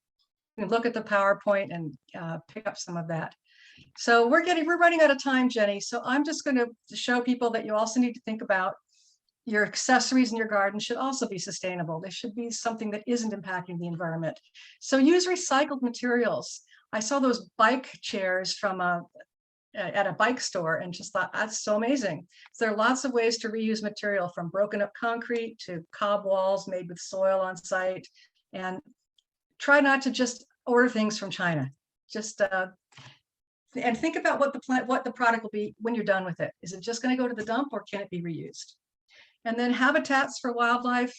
You can look at the PowerPoint and pick up some of that. So we're running out of time, Jenny. So I'm just going to show people that you also need to think about your accessories in your garden should also be sustainable. They should be something that isn't impacting the environment. So use recycled materials. I saw those bike chairs from at a bike store and just thought, that's so amazing. So there are lots of ways to reuse material, from broken up concrete to cob walls made with soil on site. And try not to just order things from China. Just and think about what the product will be when you're done with it. Is it just going to go to the dump, or can it be reused? And then habitats for wildlife,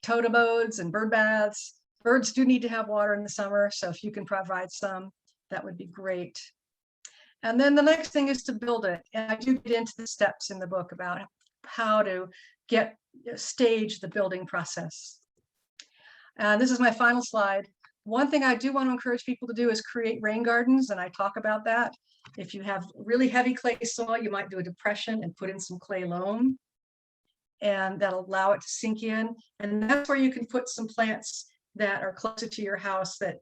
totem modes and bird baths. Birds do need to have water in the summer, so if you can provide some, that would be great. And then the next thing is to build it. And I do get into the steps in the book about how to stage the building process. And this is my final slide. One thing I do want to encourage people to do is create rain gardens, and I talk about that. If you have really heavy clay soil, you might do a depression and put in some clay loam, and that'll allow it to sink in. And that's where you can put some plants that are closer to your house that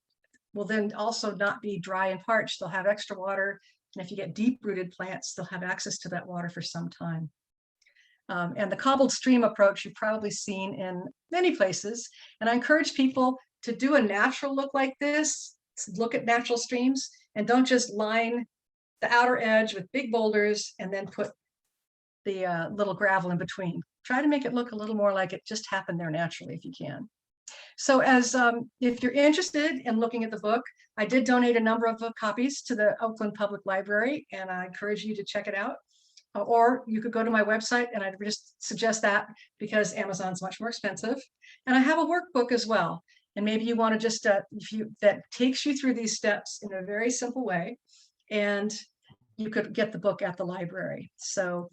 will then also not be dry and parched. They'll have extra water. And if you get deep-rooted plants, they'll have access to that water for some time. And the cobbled stream approach you've probably seen in many places. And I encourage people to do a natural look like this. Look at natural streams and don't just line the outer edge with big boulders and then put the little gravel in between. Try to make it look a little more like it just happened there naturally if you can. So if you're interested in looking at the book, I did donate a number of copies to the Oakland Public Library, and I encourage you to check it out. Or you could go to my website, and I'd just suggest that because Amazon's much more expensive. And I have a workbook as well. And maybe you want to just, that takes you through these steps in a very simple way. And you could get the book at the library. So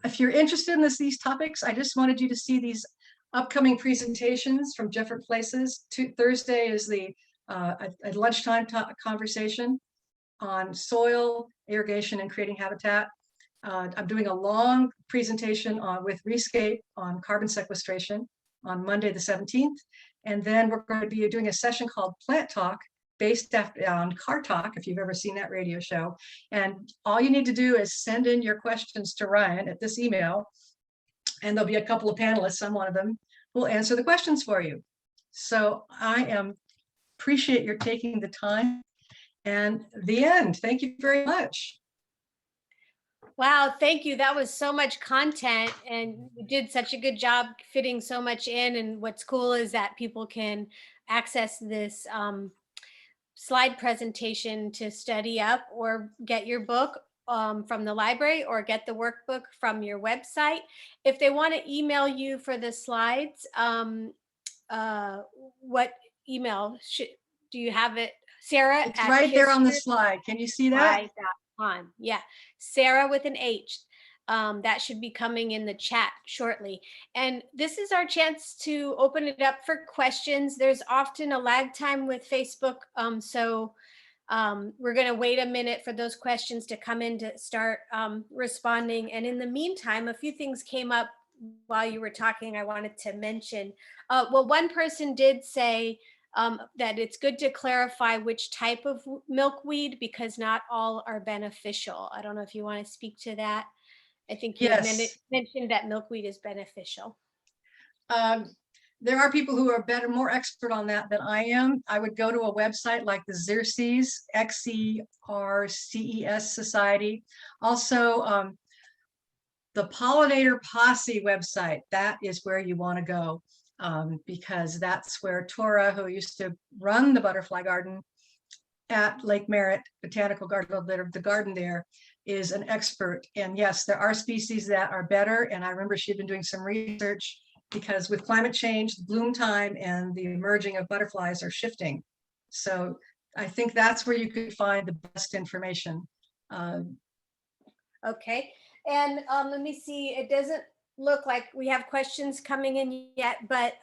if you're interested in these topics, I just wanted you to see these upcoming presentations from different places. Thursday is the a lunchtime conversation on soil, irrigation, and creating habitat. I'm doing a long presentation with Xeriscape on carbon sequestration on Monday the 17th. And then we're going to be doing a session called Plant Talk based on Car Talk, if you've ever seen that radio show. And all you need to do is send in your questions to Ryan at this email, and there'll be a couple of panelists, I'm one of them, who will answer the questions for you. So I appreciate your taking the time. And the end. Thank you very much. Wow, thank you. That was so much content, and you did such a good job fitting so much in. And what's cool is that people can access this slide presentation to study up or get your book from the library, or get the workbook from your website. If they want to email you for the slides, what email do you have it? Sarah? It's right there on the slide. Can you see that? Yeah, Sarah with an H. That should be coming in the chat shortly. And this is our chance to open it up for questions. There's often a lag time with Facebook, so we're going to wait a minute for those questions to come in to start responding. And in the meantime, a few things came up while you were talking I wanted to mention. Well, one person did say that it's good to clarify which type of milkweed, because not all are beneficial. I don't know if you want to speak to that. I think you mentioned that milkweed is beneficial. There are people who are better, more expert on that than I am. I would go to a website like the Xerces, Xerces Society. Also, the Pollinator Posse website, that is where you want to go, because that's where Tora, who used to run the butterfly garden at Lake Merritt Botanical Garden, the garden there, is an expert. And yes, there are species that are better. And I remember she'd been doing some research, because with climate change, the bloom time and the emerging of butterflies are shifting. So I think that's where you could find the best information. Okay, and let me see, it doesn't look like we have questions coming in yet, but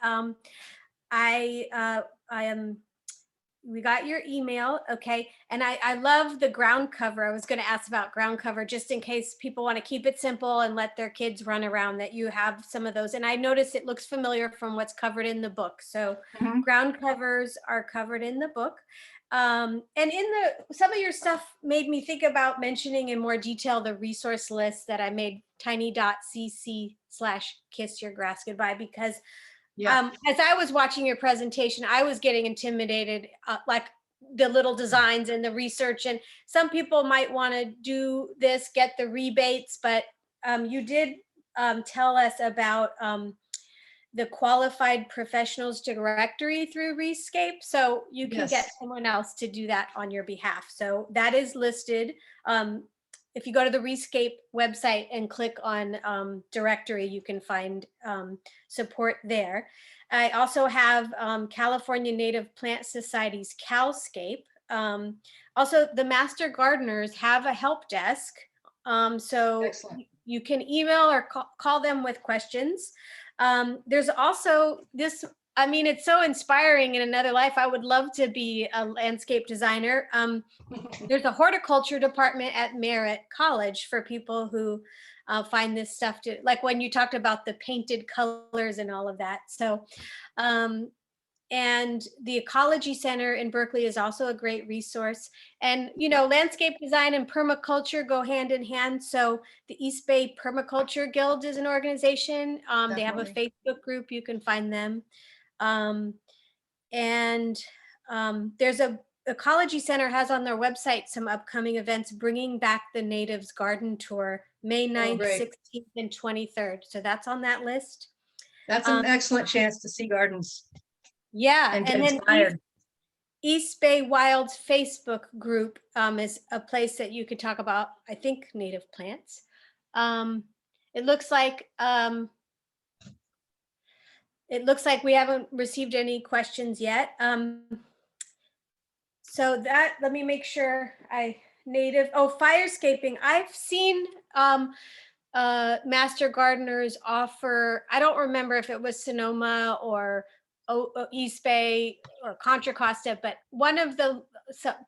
we got your email, okay, and I love the ground cover. I was going to ask about ground cover, just in case people want to keep it simple and let their kids run around, that you have some of those. And I noticed it looks familiar from what's covered in the book. So ground covers are covered in the book. And in some of your stuff made me think about mentioning in more detail the resource list that I made, tiny.cc/kissyourgrassgoodbye, because as I was watching your presentation, I was getting intimidated, like the little designs and the research. And some people might want to do this, get the rebates, but you did tell us about the qualified professionals directory through Xeriscape. So you can get someone else to do that on your behalf. So that is listed. If you go to the Xeriscape website and click on directory, you can find support there. I also have California Native Plant Society's CalScape. Also, the Master Gardeners have a help desk. So you can email or call them with questions. There's also this, I mean, it's so inspiring. In another life, I would love to be a landscape designer. There's a horticulture department at Merritt College for people who find this stuff to, like when you talked about the painted colors and all of that. So, and the Ecology Center in Berkeley is also a great resource. And, you know, landscape design and permaculture go hand in hand. So the East Bay Permaculture Guild is an organization. They have a Facebook group, you can find them. There's a Ecology Center has on their website some upcoming events bringing back the Natives Garden Tour, May 9th, 16th, and 23rd. So that's on that list. That's an excellent chance to see gardens. Yeah, and then inspired. East Bay Wilds Facebook group is a place that you could talk about, I think, native plants. It looks like we haven't received any questions yet. So that, let me make sure firescaping. I've seen Master Gardeners offer, I don't remember if it was Sonoma or East Bay or Contra Costa, but one of the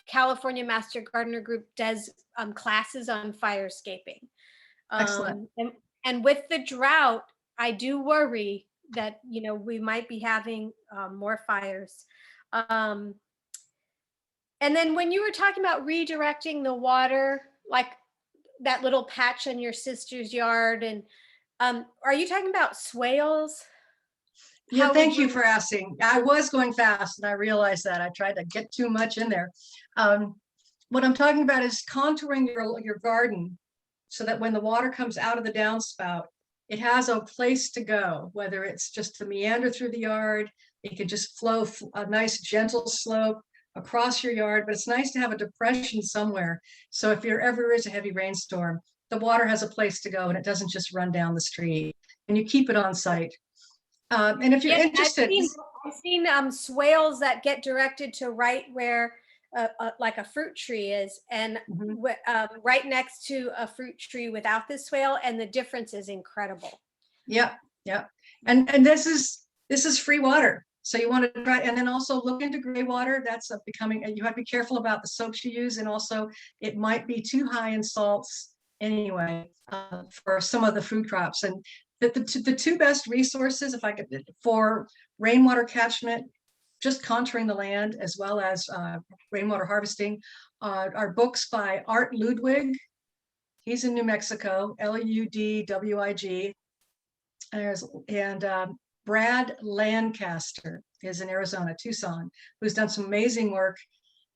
California Master Gardener group does classes on firescaping. Excellent. And with the drought, I do worry that, you know, we might be having more fires. And then when you were talking about redirecting the water, like that little patch in your sister's yard, and are you talking about swales? Yeah, thank you for asking. I was going fast and I realized that. I tried to get too much in there. What I'm talking about is contouring your garden so that when the water comes out of the downspout, it has a place to go, whether it's just to meander through the yard, it could just flow a nice gentle slope across your yard, but it's nice to have a depression somewhere. So if there ever is a heavy rainstorm, the water has a place to go and it doesn't just run down the street, and you keep it on site. And if you're interested, I've seen swales that get directed to right where like a fruit tree is, and right next to a fruit tree without the swale, and the difference is incredible. Yeah, yeah, and this is free water, so you want to try, and then also look into gray water. That's becoming. You have to be careful about the soaps you use, and also it might be too high in salts anyway for some of the food crops. And the two best resources, if I could, for rainwater catchment, just contouring the land as well as rainwater harvesting, are books by Art Ludwig. He's in New Mexico, Ludwig. And Brad Lancaster is in Arizona, Tucson, who's done some amazing work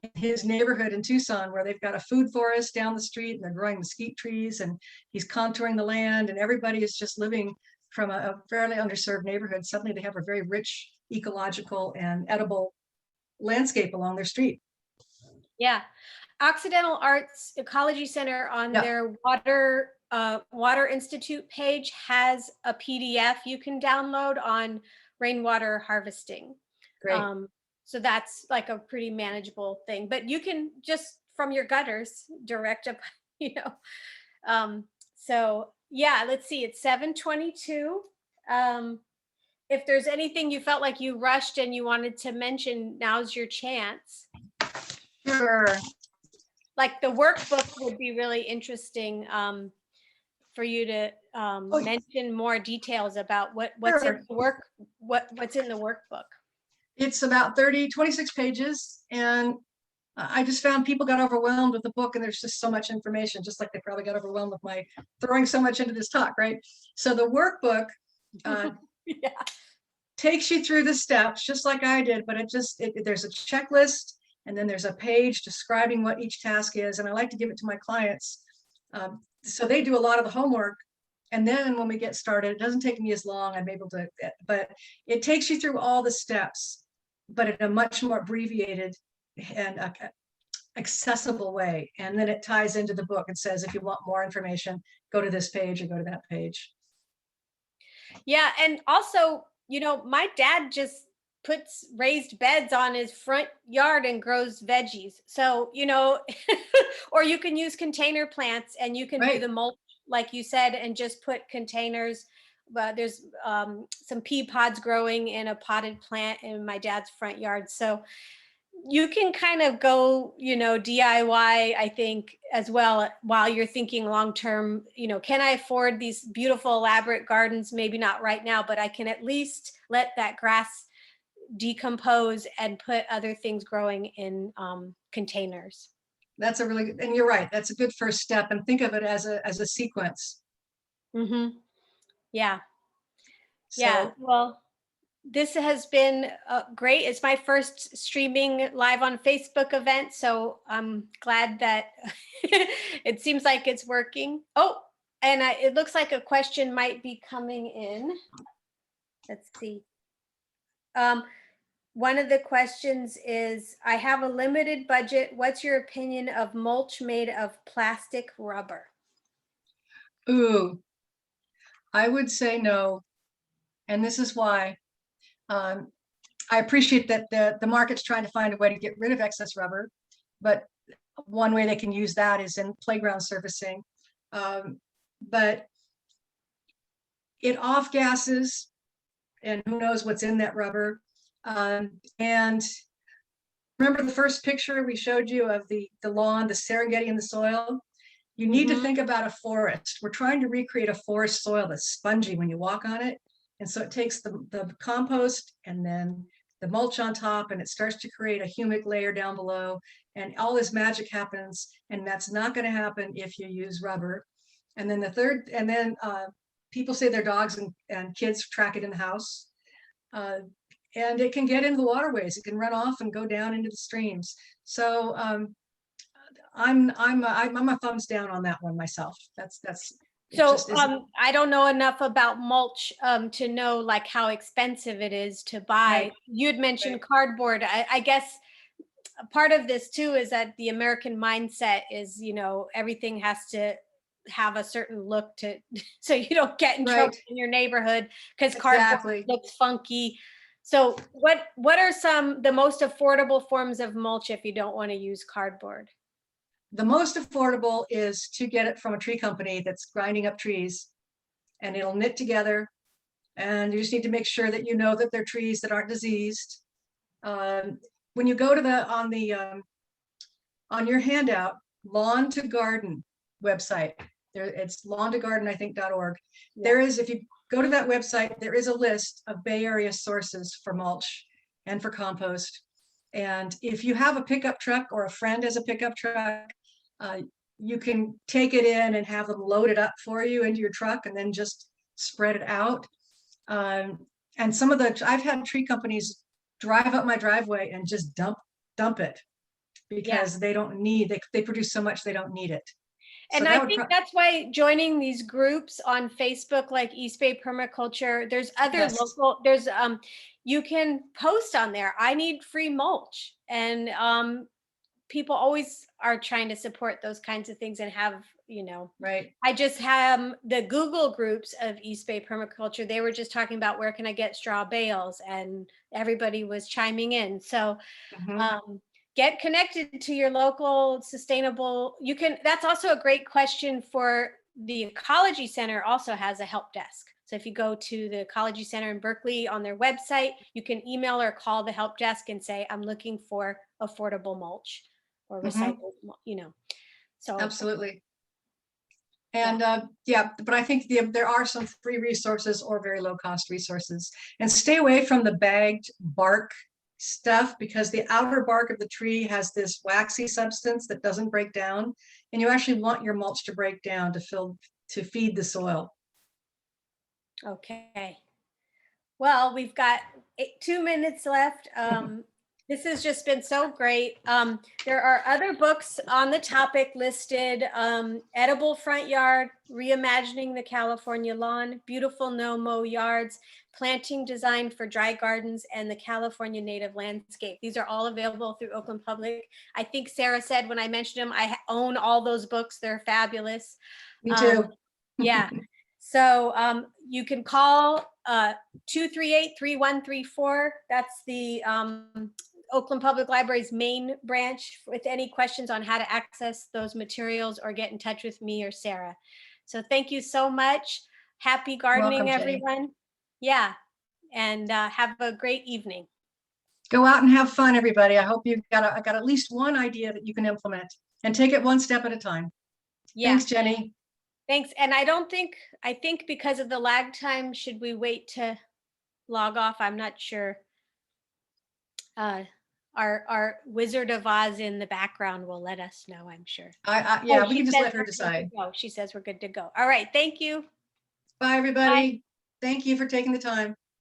in his neighborhood in Tucson, where they've got a food forest down the street and they're growing mesquite trees, and he's contouring the land, and everybody is just living from a fairly underserved neighborhood. Suddenly they have a very rich ecological and edible landscape along their street. Yeah. Occidental Arts Ecology Center on Yeah. their Water Institute page has a PDF you can download on rainwater harvesting. Great. So that's like a pretty manageable thing, but you can just from your gutters direct up, you know. So yeah, let's see, it's 7:22. If there's anything you felt like you rushed and you wanted to mention, now's your chance. Sure. Like the workbook would be really interesting for you to mention more details about what's Sure. in the what's in the workbook. It's about 26 pages, and I just found people got overwhelmed with the book, and there's just so much information, just like they probably got overwhelmed with my throwing so much into this talk, right? So the workbook Yeah. takes you through the steps, just like I did, but there's a checklist, and then there's a page describing what each task is, and I like to give it to my clients. So they do a lot of the homework, and then when we get started, it doesn't take me as long. I'm able to, but it takes you through all the steps, but in a much more abbreviated and accessible way. And then it ties into the book and says, if you want more information, go to this page or go to that page. Yeah, and also, you know, my dad just puts raised beds on his front yard and grows veggies. So, you know, or you can use container plants, and you can do the mulch, like you said, and just put containers. But there's some pea pods growing in a potted plant in my dad's front yard. So you can kind of go, you know, DIY, I think, as well, while you're thinking long term, you know, can I afford these beautiful, elaborate gardens? Maybe not right now, but I can at least let that grass decompose and put other things growing in containers. That's a really good, and you're right, that's a good first step, and think of it as a sequence. Mm-hmm. Yeah. So, yeah. Well, this has been great. It's my first streaming live on Facebook event, so I'm glad that it seems like it's working. Oh, and it looks like a question might be coming in. Let's see. One of the questions is, I have a limited budget. What's your opinion of mulch made of plastic rubber? ooh, I would say no, and this is why. I appreciate that the market's trying to find a way to get rid of excess rubber, but one way they can use that is in playground surfacing. But it off gases, and who knows what's in that rubber. And remember the first picture we showed you of the lawn, the Serengeti in the soil? You need to think about a forest. We're trying to recreate a forest soil that's spongy when you walk on it. And so it takes the compost and then the mulch on top, and it starts to create a humic layer down below, and all this magic happens. And that's not going to happen if you use rubber. And then people say their dogs and kids track it in the house. And it can get into the waterways. It can run off and go down into the streams. So I'm a thumbs down on that one myself. So I don't know enough about mulch to know like how expensive it is to buy. Right. You'd mentioned cardboard. I guess part of this too is that the American mindset is, you know, everything has to have a certain look to, so you don't get in trouble in your neighborhood because cardboard looks funky. So what are the most affordable forms of mulch if you don't want to use cardboard? The most affordable is to get it from a tree company that's grinding up trees, and it'll knit together. And you just need to make sure that you know that they're trees that aren't diseased. When you go to on your handout, Lawn to Garden website, it's lawntogarden, I think, .org. Yeah. There is, if you go to that website, there is a list of Bay Area sources for mulch and for compost. And if you have a pickup truck or a friend has a pickup truck, you can take it in and have them load it up for you into your truck and then just spread it out. And And some of the, I've had tree companies drive up my driveway and just dump it because they don't need, they produce so much, they don't need it. So And that I would think that's why joining these groups on Facebook, like East Bay Permaculture, there's other Yes. local, there's, you can post on there, I need free mulch. And people always are trying to support those kinds of things and have, you know, Right. I just have the Google groups of East Bay Permaculture. They were just talking about where can I get straw bales, and everybody was chiming in. So get connected to your local sustainable, you can, that's also a great question for the Ecology Center, also has a help desk. So if you go to the Ecology Center in Berkeley on their website, you can email or call the help desk and say, I'm looking for affordable mulch or recycled, you know. So absolutely. And yeah, but I think there are some free resources or very low cost resources. And stay away from the bagged bark stuff, because the outer bark of the tree has this waxy substance that doesn't break down. And you actually want your mulch to break down to feed the soil. okay. Well, we've got 2 minutes left. This has just been so great. There are other books on the topic listed: Edible Front Yard, Reimagining the California Lawn, Beautiful No-Mow Yards, Planting Design for Dry Gardens, and the California Native Landscape. These are all available through Oakland Public. I think Sarah said when I mentioned them, I own all those books. They're fabulous. Me too. Yeah. So you can call 238-3134. That's the Oakland Public Library's main branch with any questions on how to access those materials, or get in touch with me or Sarah. So thank you so much. Happy gardening, Welcome, Jenny. everyone. Yeah. And have a great evening. Go out and have fun, everybody. I hope you've got at least one idea that you can implement, and take it one step at a time. Yeah. Thanks, Jenny. Thanks. And I think because of the lag time, should we wait to log off? I'm not sure. Our Wizard of Oz in the background will let us know, I'm sure. Yeah, we can just let her decide. Oh, she says we're good to go. All right. Thank you. Bye, everybody. Thank you for taking the time.